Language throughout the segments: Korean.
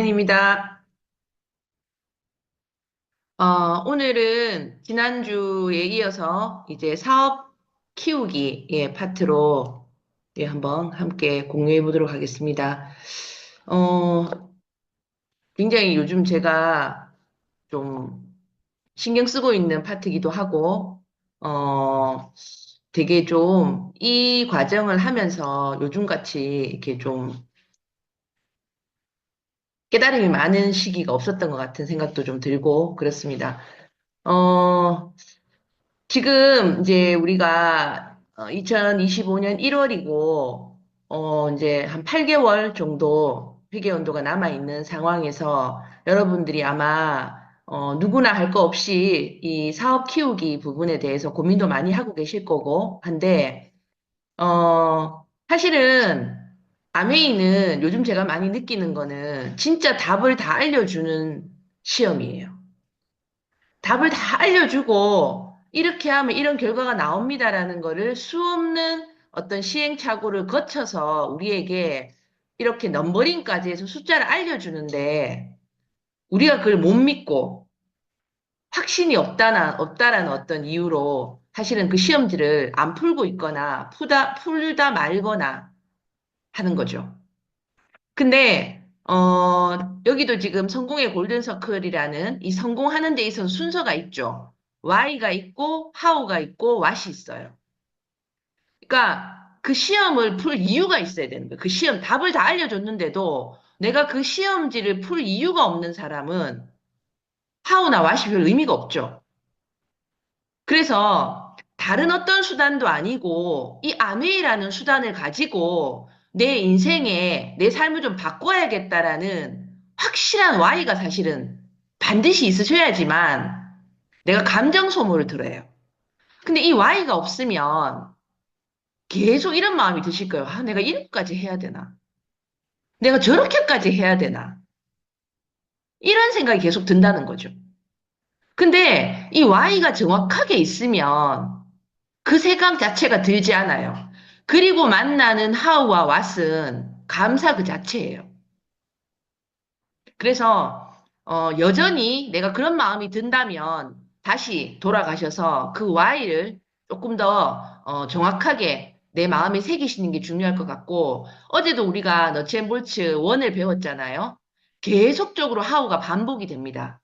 선생님입니다. 오늘은 지난주에 이어서 이제 사업 키우기 파트로 한번 함께 공유해 보도록 하겠습니다. 어, 굉장히 요즘 제가 좀 신경 쓰고 있는 파트이기도 하고, 되게 좀 이 과정을 하면서 요즘같이 이렇게 좀 깨달음이 많은 시기가 없었던 것 같은 생각도 좀 들고 그렇습니다. 어, 지금 이제 우리가 2025년 1월이고, 이제 한 8개월 정도 회계 연도가 남아있는 상황에서 여러분들이 아마, 누구나 할 거 없이 이 사업 키우기 부분에 대해서 고민도 많이 하고 계실 거고 한데, 사실은 아메이는 요즘 제가 많이 느끼는 거는 진짜 답을 다 알려주는 시험이에요. 답을 다 알려주고 이렇게 하면 이런 결과가 나옵니다라는 거를 수없는 어떤 시행착오를 거쳐서 우리에게 이렇게 넘버링까지 해서 숫자를 알려주는데 우리가 그걸 못 믿고 확신이 없다라는 어떤 이유로 사실은 그 시험지를 안 풀고 있거나 풀다 말거나 하는 거죠. 근데 여기도 지금 성공의 골든 서클이라는 이 성공하는 데 있어서 순서가 있죠. Why가 있고 How가 있고 What이 있어요. 그러니까 그 시험을 풀 이유가 있어야 되는 거예요. 그 시험 답을 다 알려줬는데도 내가 그 시험지를 풀 이유가 없는 사람은 How나 What이 별 의미가 없죠. 그래서 다른 어떤 수단도 아니고 이 아메이라는 수단을 가지고 내 인생에 내 삶을 좀 바꿔야겠다라는 확실한 Y가 사실은 반드시 있으셔야지만 내가 감정 소모를 들어요. 근데 이 Y가 없으면 계속 이런 마음이 드실 거예요. 아, 내가 이렇게까지 해야 되나? 내가 저렇게까지 해야 되나? 이런 생각이 계속 든다는 거죠. 근데 이 Y가 정확하게 있으면 그 생각 자체가 들지 않아요. 그리고 만나는 하우와 왓은 감사 그 자체예요. 그래서 여전히 내가 그런 마음이 든다면 다시 돌아가셔서 그 Y를 조금 더 정확하게 내 마음에 새기시는 게 중요할 것 같고 어제도 우리가 너치앤볼츠 원을 배웠잖아요. 계속적으로 하우가 반복이 됩니다.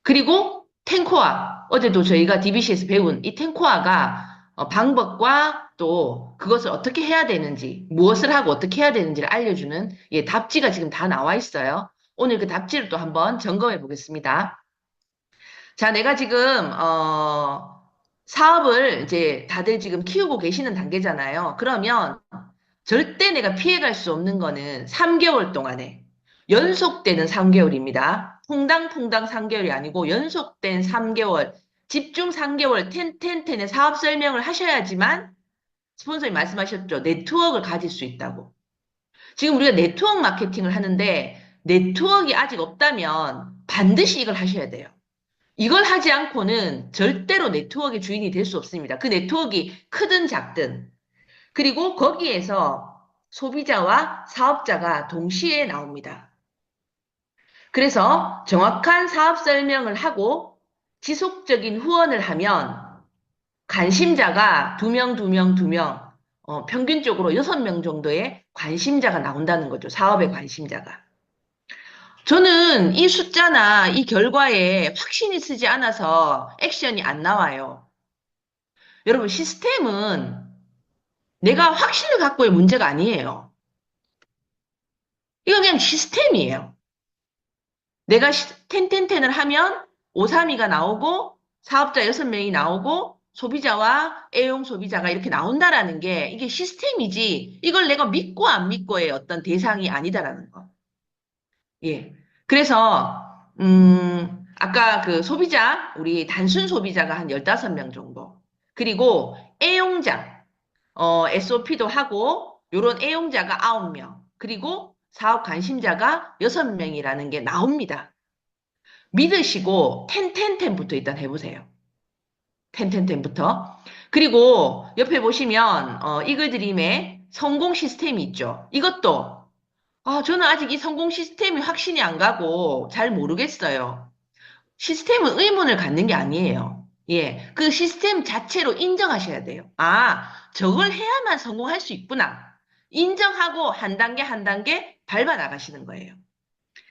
그리고 탱코아, 어제도 저희가 DBC에서 배운 이 탱코아가 방법과 또 그것을 어떻게 해야 되는지, 무엇을 하고 어떻게 해야 되는지를 알려주는 답지가 지금 다 나와 있어요. 오늘 그 답지를 또 한번 점검해 보겠습니다. 자, 내가 지금, 사업을 이제 다들 지금 키우고 계시는 단계잖아요. 그러면 절대 내가 피해갈 수 없는 거는 3개월 동안에 연속되는 3개월입니다. 퐁당퐁당 3개월이 아니고 연속된 3개월, 집중 3개월, 텐텐텐의 사업 설명을 하셔야지만 스폰서님 말씀하셨죠. 네트워크를 가질 수 있다고. 지금 우리가 네트워크 마케팅을 하는데 네트워크가 아직 없다면 반드시 이걸 하셔야 돼요. 이걸 하지 않고는 절대로 네트워크의 주인이 될 수 없습니다. 그 네트워크가 크든 작든. 그리고 거기에서 소비자와 사업자가 동시에 나옵니다. 그래서 정확한 사업 설명을 하고 지속적인 후원을 하면 관심자가 두 명, 두 명, 두 명, 평균적으로 6명 정도의 관심자가 나온다는 거죠. 사업의 관심자가. 저는 이 숫자나 이 결과에 확신이 쓰지 않아서 액션이 안 나와요. 여러분, 시스템은 내가 확신을 갖고의 문제가 아니에요. 이건 그냥 시스템이에요. 내가 텐텐텐을 하면 532가 나오고 사업자 6명이 나오고 소비자와 애용 소비자가 이렇게 나온다라는 게 이게 시스템이지 이걸 내가 믿고 안 믿고의 어떤 대상이 아니다라는 거. 예. 그래서 아까 그 소비자 우리 단순 소비자가 한 15명 정도. 그리고 애용자 SOP도 하고 요런 애용자가 9명. 그리고 사업 관심자가 6명이라는 게 나옵니다. 믿으시고 텐텐텐부터 일단 해보세요. 텐텐텐부터. 그리고 옆에 보시면 이글드림의 성공 시스템이 있죠. 이것도 저는 아직 이 성공 시스템이 확신이 안 가고 잘 모르겠어요. 시스템은 의문을 갖는 게 아니에요. 예, 그 시스템 자체로 인정하셔야 돼요. 저걸 해야만 성공할 수 있구나. 인정하고 한 단계 한 단계 밟아 나가시는 거예요.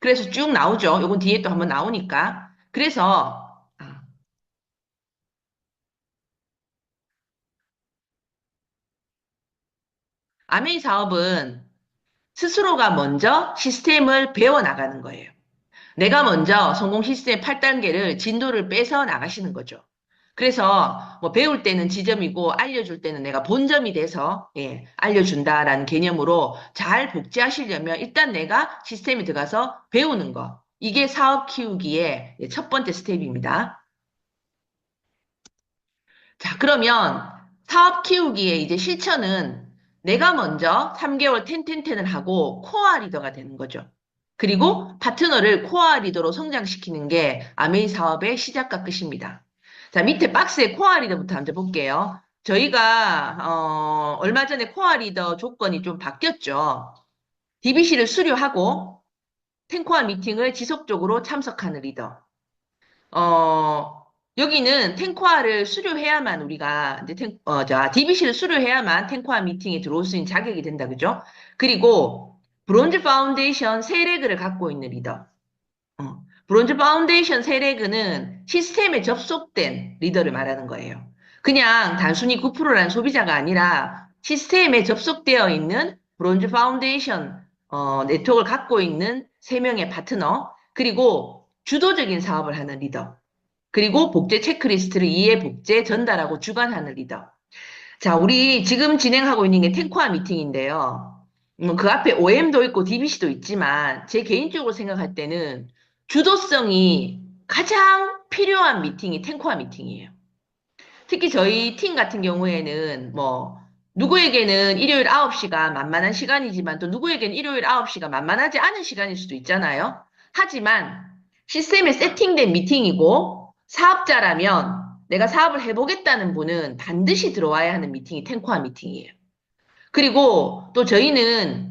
그래서 쭉 나오죠. 요건 뒤에 또 한번 나오니까. 그래서 아메이 사업은 스스로가 먼저 시스템을 배워 나가는 거예요. 내가 먼저 성공 시스템 8단계를 진도를 빼서 나가시는 거죠. 그래서 뭐 배울 때는 지점이고 알려줄 때는 내가 본점이 돼서 알려준다라는 개념으로 잘 복제하시려면 일단 내가 시스템에 들어가서 배우는 거. 이게 사업 키우기의 첫 번째 스텝입니다. 자, 그러면 사업 키우기의 이제 실천은 내가 먼저 3개월 텐텐텐을 하고 코어 리더가 되는 거죠. 그리고 파트너를 코어 리더로 성장시키는 게 아메이 사업의 시작과 끝입니다. 자, 밑에 박스에 코어 리더부터 먼저 볼게요. 저희가 얼마 전에 코어 리더 조건이 좀 바뀌었죠. DBC를 수료하고 텐코어 미팅을 지속적으로 참석하는 리더. 어, 여기는 탱코아를 수료해야만 우리가 이제 DBC를 수료해야만 탱코아 미팅에 들어올 수 있는 자격이 된다, 그죠? 그리고 브론즈 파운데이션 세레그를 갖고 있는 리더. 브론즈 파운데이션 세레그는 시스템에 접속된 리더를 말하는 거예요. 그냥 단순히 9%라는 소비자가 아니라 시스템에 접속되어 있는 브론즈 파운데이션 네트워크를 갖고 있는 3명의 파트너, 그리고 주도적인 사업을 하는 리더. 그리고 복제 체크리스트를 이해 복제 전달하고 주관하는 리더. 자, 우리 지금 진행하고 있는 게 탱코아 미팅인데요. 그 앞에 OM도 있고 DBC도 있지만 제 개인적으로 생각할 때는 주도성이 가장 필요한 미팅이 탱코아 미팅이에요. 특히 저희 팀 같은 경우에는 뭐 누구에게는 일요일 9시가 만만한 시간이지만 또 누구에게는 일요일 9시가 만만하지 않은 시간일 수도 있잖아요. 하지만 시스템에 세팅된 미팅이고 사업자라면 내가 사업을 해보겠다는 분은 반드시 들어와야 하는 미팅이 탱코아 미팅이에요. 그리고 또 저희는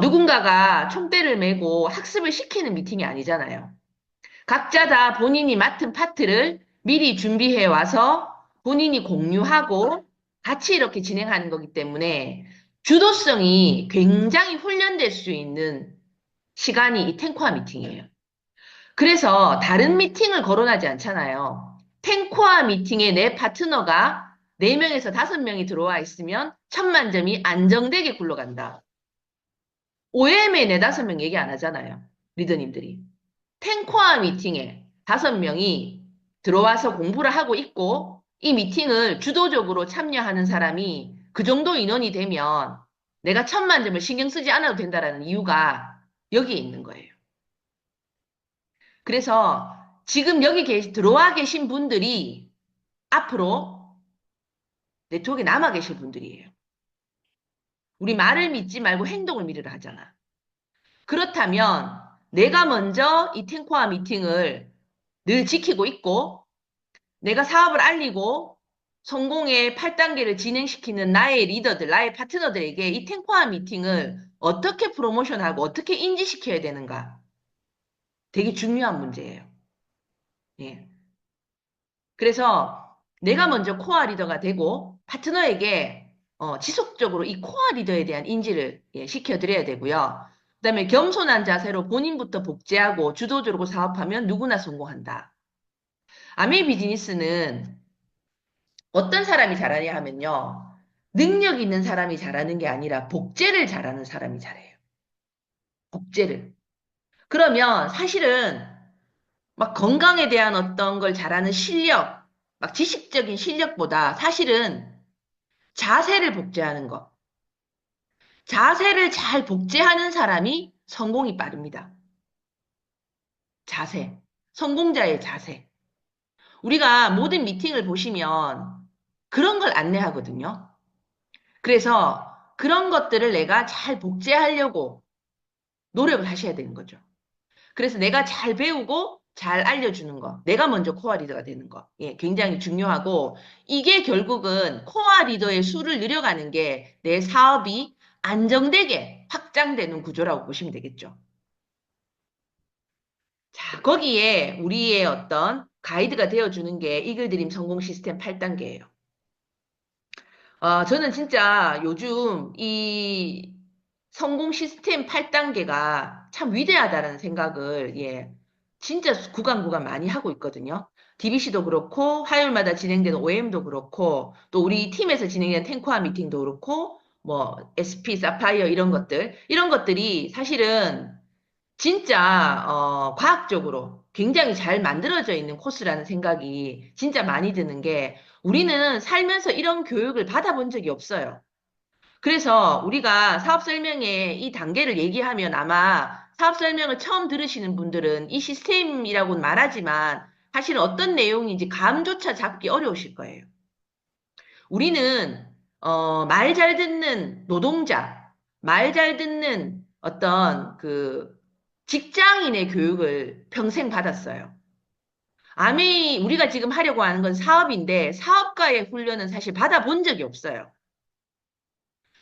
누군가가 총대를 메고 학습을 시키는 미팅이 아니잖아요. 각자 다 본인이 맡은 파트를 미리 준비해 와서 본인이 공유하고 같이 이렇게 진행하는 거기 때문에 주도성이 굉장히 훈련될 수 있는 시간이 이 탱코아 미팅이에요. 그래서 다른 미팅을 거론하지 않잖아요. 탱코아 미팅에 내 파트너가 4명에서 5명이 들어와 있으면 1000만점이 안정되게 굴러간다. OM에 4, 5명 얘기 안 하잖아요. 리더님들이. 탱코아 미팅에 5명이 들어와서 공부를 하고 있고 이 미팅을 주도적으로 참여하는 사람이 그 정도 인원이 되면 내가 1000만점을 신경 쓰지 않아도 된다라는 이유가 여기에 있는 거예요. 그래서 지금 여기 들어와 계신 분들이 앞으로 네트워크에 남아 계실 분들이에요. 우리 말을 믿지 말고 행동을 믿으라 하잖아. 그렇다면 내가 먼저 이 탱코아 미팅을 늘 지키고 있고 내가 사업을 알리고 성공의 8단계를 진행시키는 나의 리더들, 나의 파트너들에게 이 탱코아 미팅을 어떻게 프로모션하고 어떻게 인지시켜야 되는가 되게 중요한 문제예요. 예. 그래서 내가 먼저 코어 리더가 되고 파트너에게 지속적으로 이 코어 리더에 대한 인지를 시켜드려야 되고요. 그다음에 겸손한 자세로 본인부터 복제하고 주도적으로 사업하면 누구나 성공한다. 아메이 비즈니스는 어떤 사람이 잘하냐 하면요. 능력 있는 사람이 잘하는 게 아니라 복제를 잘하는 사람이 잘해요. 복제를. 그러면 사실은 막 건강에 대한 어떤 걸 잘하는 실력, 막 지식적인 실력보다 사실은 자세를 복제하는 것. 자세를 잘 복제하는 사람이 성공이 빠릅니다. 자세. 성공자의 자세. 우리가 모든 미팅을 보시면 그런 걸 안내하거든요. 그래서 그런 것들을 내가 잘 복제하려고 노력을 하셔야 되는 거죠. 그래서 내가 잘 배우고 잘 알려주는 거. 내가 먼저 코어 리더가 되는 거. 예, 굉장히 중요하고 이게 결국은 코어 리더의 수를 늘려가는 게 내 사업이 안정되게 확장되는 구조라고 보시면 되겠죠. 자, 거기에 우리의 어떤 가이드가 되어주는 게 이글드림 성공 시스템 8단계예요. 저는 진짜 요즘 이 성공 시스템 8단계가 참 위대하다는 생각을, 예, 진짜 구간 많이 하고 있거든요. DBC도 그렇고, 화요일마다 진행되는 OM도 그렇고, 또 우리 팀에서 진행되는 탱커와 미팅도 그렇고, 뭐, SP, 사파이어 이런 것들이 사실은 진짜 과학적으로 굉장히 잘 만들어져 있는 코스라는 생각이 진짜 많이 드는 게 우리는 살면서 이런 교육을 받아본 적이 없어요. 그래서 우리가 사업 설명회 이 단계를 얘기하면 아마 사업 설명을 처음 들으시는 분들은 이 시스템이라고는 말하지만 사실 어떤 내용인지 감조차 잡기 어려우실 거예요. 우리는 말 잘 듣는 노동자, 말 잘 듣는 어떤 그 직장인의 교육을 평생 받았어요. 우리가 지금 하려고 하는 건 사업인데 사업가의 훈련은 사실 받아본 적이 없어요.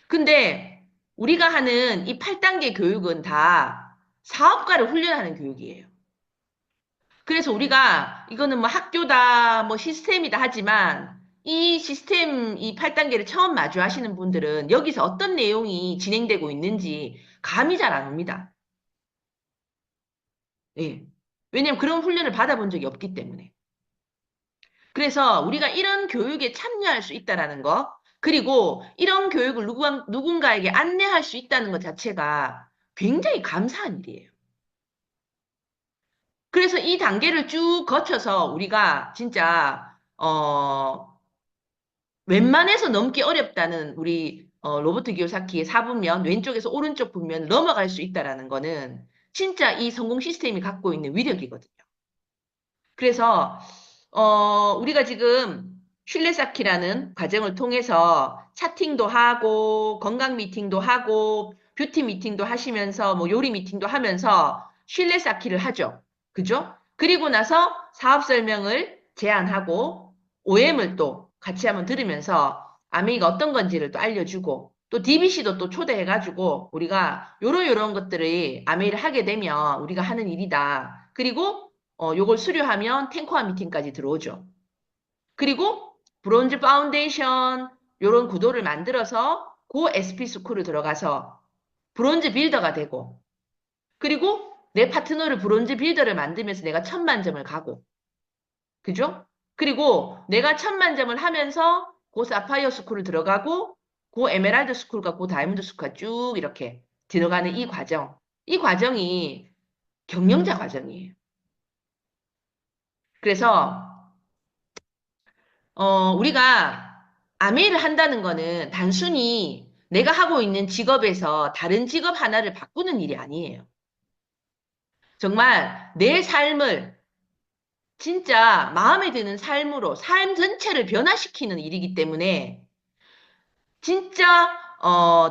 근데 우리가 하는 이 8단계 교육은 다 사업가를 훈련하는 교육이에요. 그래서 우리가 이거는 뭐 학교다, 뭐 시스템이다 하지만 이 시스템, 이 8단계를 처음 마주하시는 분들은 여기서 어떤 내용이 진행되고 있는지 감이 잘 안 옵니다. 예. 왜냐면 그런 훈련을 받아본 적이 없기 때문에. 그래서 우리가 이런 교육에 참여할 수 있다라는 거, 그리고 이런 교육을 누군가에게 안내할 수 있다는 것 자체가 굉장히 감사한 일이에요. 그래서 이 단계를 쭉 거쳐서 우리가 진짜, 웬만해서 넘기 어렵다는 우리 로버트 기요사키의 4분면, 왼쪽에서 오른쪽 분면을 넘어갈 수 있다라는 거는 진짜 이 성공 시스템이 갖고 있는 위력이거든요. 그래서 우리가 지금 슐레 쌓기라는 과정을 통해서 차팅도 하고 건강 미팅도 하고 뷰티 미팅도 하시면서 뭐 요리 미팅도 하면서 슐레 쌓기를 하죠. 그죠? 그리고 나서 사업 설명을 제안하고 OM을 또 같이 한번 들으면서 아메이가 어떤 건지를 또 알려주고 또 DBC도 또 초대해가지고 우리가 요런 것들을 아메이를 하게 되면 우리가 하는 일이다. 그리고 요걸 수료하면 탱커와 미팅까지 들어오죠. 그리고 브론즈 파운데이션 요런 구도를 만들어서 고 SP 스쿨을 들어가서 브론즈 빌더가 되고 그리고 내 파트너를 브론즈 빌더를 만들면서 내가 1000만점을 가고 그죠? 그리고 내가 1000만점을 하면서 고 사파이어 스쿨을 들어가고 고 에메랄드 스쿨과 고 다이아몬드 스쿨 쭉 이렇게 들어가는 이 과정. 이 과정이 경영자 과정이에요. 그래서 우리가 아메이를 한다는 거는 단순히 내가 하고 있는 직업에서 다른 직업 하나를 바꾸는 일이 아니에요. 정말 내 삶을 진짜 마음에 드는 삶으로 삶 전체를 변화시키는 일이기 때문에 진짜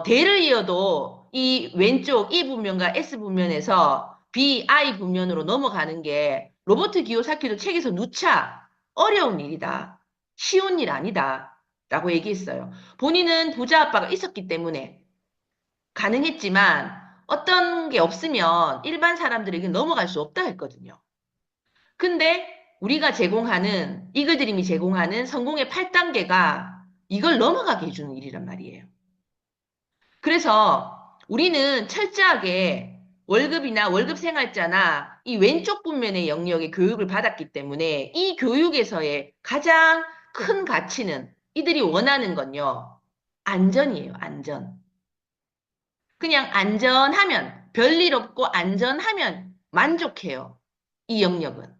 대를 이어도 이 왼쪽 E 분면과 S 분면에서 B, I 분면으로 넘어가는 게 로버트 기요사키도 책에서 누차 어려운 일이다. 쉬운 일 아니다. 라고 얘기했어요. 본인은 부자 아빠가 있었기 때문에 가능했지만 어떤 게 없으면 일반 사람들에게 넘어갈 수 없다 했거든요. 근데 우리가 제공하는, 이글드림이 제공하는 성공의 8단계가 이걸 넘어가게 해주는 일이란 말이에요. 그래서 우리는 철저하게 월급이나 월급 생활자나 이 왼쪽 분면의 영역의 교육을 받았기 때문에 이 교육에서의 가장 큰 가치는 이들이 원하는 건요. 안전이에요, 안전. 그냥 안전하면, 별일 없고 안전하면 만족해요. 이 영역은.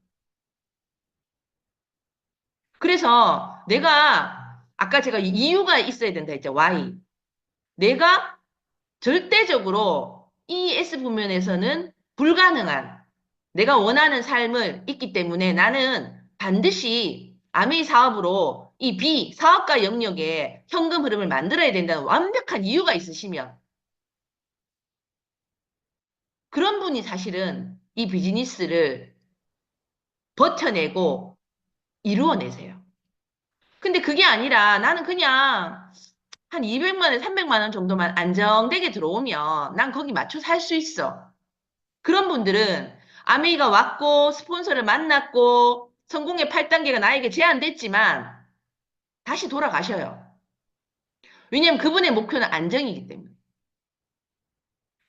그래서 내가 아까 제가 이유가 있어야 된다 했죠. why. 내가 절대적으로 이 S 부면에서는 불가능한 내가 원하는 삶을 있기 때문에 나는 반드시 아메이 사업으로 이 B 사업가 영역에 현금 흐름을 만들어야 된다는 완벽한 이유가 있으시면 그런 분이 사실은 이 비즈니스를 버텨내고 이루어내세요. 근데 그게 아니라 나는 그냥 한 200만 원, 300만 원 정도만 안정되게 들어오면 난 거기 맞춰 살 수 있어. 그런 분들은 아메이가 왔고 스폰서를 만났고 성공의 8단계가 나에게 제한됐지만 다시 돌아가셔요. 왜냐면 그분의 목표는 안정이기 때문에.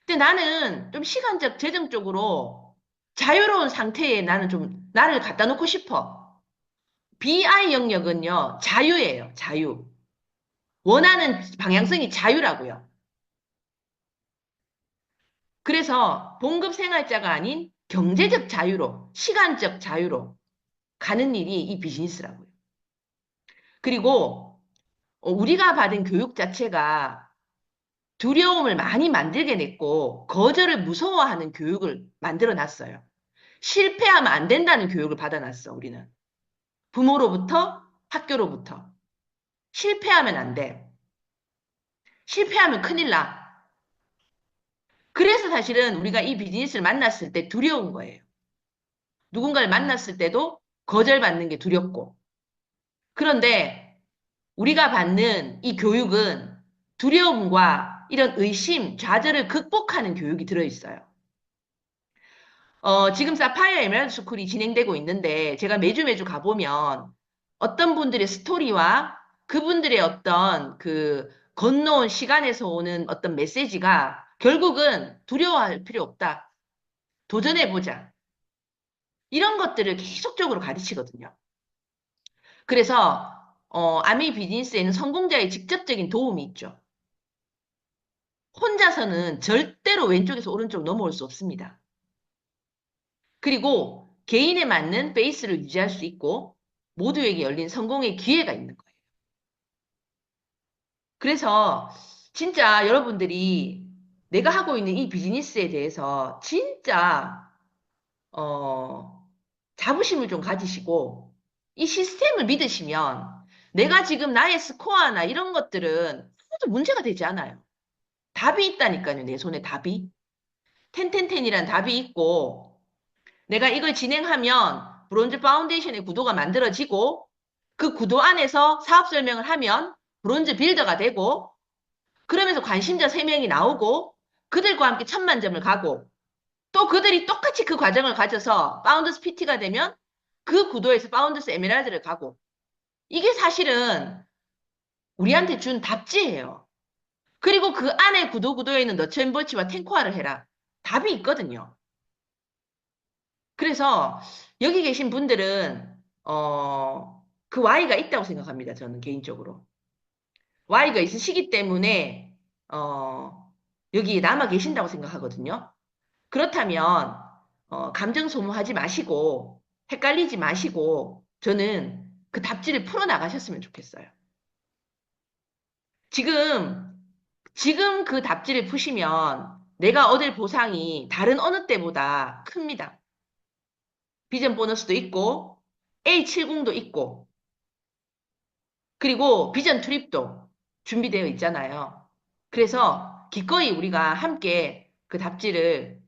근데 나는 좀 시간적, 재정적으로 자유로운 상태에 나는 좀 나를 갖다 놓고 싶어. BI 영역은요, 자유예요, 자유. 원하는 방향성이 자유라고요. 그래서 봉급 생활자가 아닌 경제적 자유로, 시간적 자유로 가는 일이 이 비즈니스라고요. 그리고 우리가 받은 교육 자체가 두려움을 많이 만들게 냈고 거절을 무서워하는 교육을 만들어 놨어요. 실패하면 안 된다는 교육을 받아놨어, 우리는. 부모로부터, 학교로부터. 실패하면 안 돼. 실패하면 큰일 나. 그래서 사실은 우리가 이 비즈니스를 만났을 때 두려운 거예요. 누군가를 만났을 때도 거절받는 게 두렵고. 그런데 우리가 받는 이 교육은 두려움과 이런 의심, 좌절을 극복하는 교육이 들어있어요. 지금 사파이어 에메랄드 스쿨이 진행되고 있는데 제가 매주 가보면 어떤 분들의 스토리와 그분들의 어떤 그 건너온 시간에서 오는 어떤 메시지가 결국은 두려워할 필요 없다. 도전해보자. 이런 것들을 계속적으로 가르치거든요. 그래서 아미 비즈니스에는 성공자의 직접적인 도움이 있죠. 혼자서는 절대로 왼쪽에서 오른쪽 넘어올 수 없습니다. 그리고 개인에 맞는 베이스를 유지할 수 있고 모두에게 열린 성공의 기회가 있는 거예요. 그래서 진짜 여러분들이 내가 하고 있는 이 비즈니스에 대해서 진짜 자부심을 좀 가지시고 이 시스템을 믿으시면 내가 지금 나의 스코어나 이런 것들은 하나도 문제가 되지 않아요. 답이 있다니까요. 내 손에 답이. 텐텐텐이란 답이 있고 내가 이걸 진행하면 브론즈 파운데이션의 구도가 만들어지고 그 구도 안에서 사업 설명을 하면 브론즈 빌더가 되고 그러면서 관심자 3명이 나오고 그들과 함께 1000만 점을 가고 또 그들이 똑같이 그 과정을 가져서 파운더스 PT가 되면 그 구도에서 파운더스 에메랄드를 가고 이게 사실은 우리한테 준 답지예요. 그리고 그 안에 구도에 있는 너츠앤볼츠와 탱코아를 해라. 답이 있거든요. 그래서 여기 계신 분들은 그 Y가 있다고 생각합니다. 저는 개인적으로. Y가 있으시기 때문에 여기 남아 계신다고 생각하거든요. 그렇다면 감정 소모하지 마시고 헷갈리지 마시고 저는 그 답지를 풀어나가셨으면 좋겠어요. 지금 그 답지를 푸시면 내가 얻을 보상이 다른 어느 때보다 큽니다. 비전 보너스도 있고 A70도 있고 그리고 비전 트립도 준비되어 있잖아요. 그래서 기꺼이 우리가 함께 그 답지를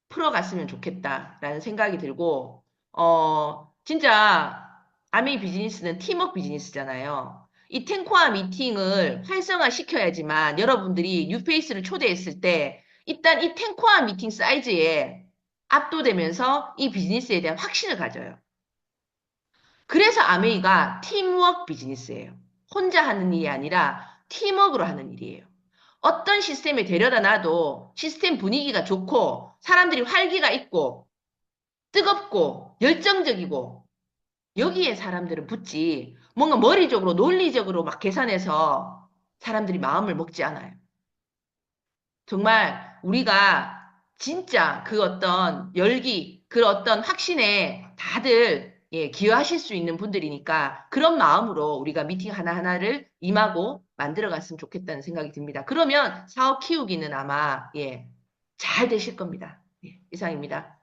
풀어갔으면 좋겠다라는 생각이 들고, 진짜 아메이 비즈니스는 팀워크 비즈니스잖아요. 이 탱코아 미팅을 활성화시켜야지만 여러분들이 뉴페이스를 초대했을 때 일단 이 탱코아 미팅 사이즈에 압도되면서 이 비즈니스에 대한 확신을 가져요. 그래서 아메이가 팀워크 비즈니스예요. 혼자 하는 일이 아니라 팀워크로 하는 일이에요. 어떤 시스템에 데려다 놔도 시스템 분위기가 좋고 사람들이 활기가 있고 뜨겁고 열정적이고 여기에 사람들은 붙지 뭔가 머리적으로 논리적으로 막 계산해서 사람들이 마음을 먹지 않아요. 정말 우리가 진짜 그 어떤 열기, 그 어떤 확신에 다들 기여하실 수 있는 분들이니까 그런 마음으로 우리가 미팅 하나하나를 임하고 만들어 갔으면 좋겠다는 생각이 듭니다. 그러면 사업 키우기는 아마 잘 되실 겁니다. 이상입니다.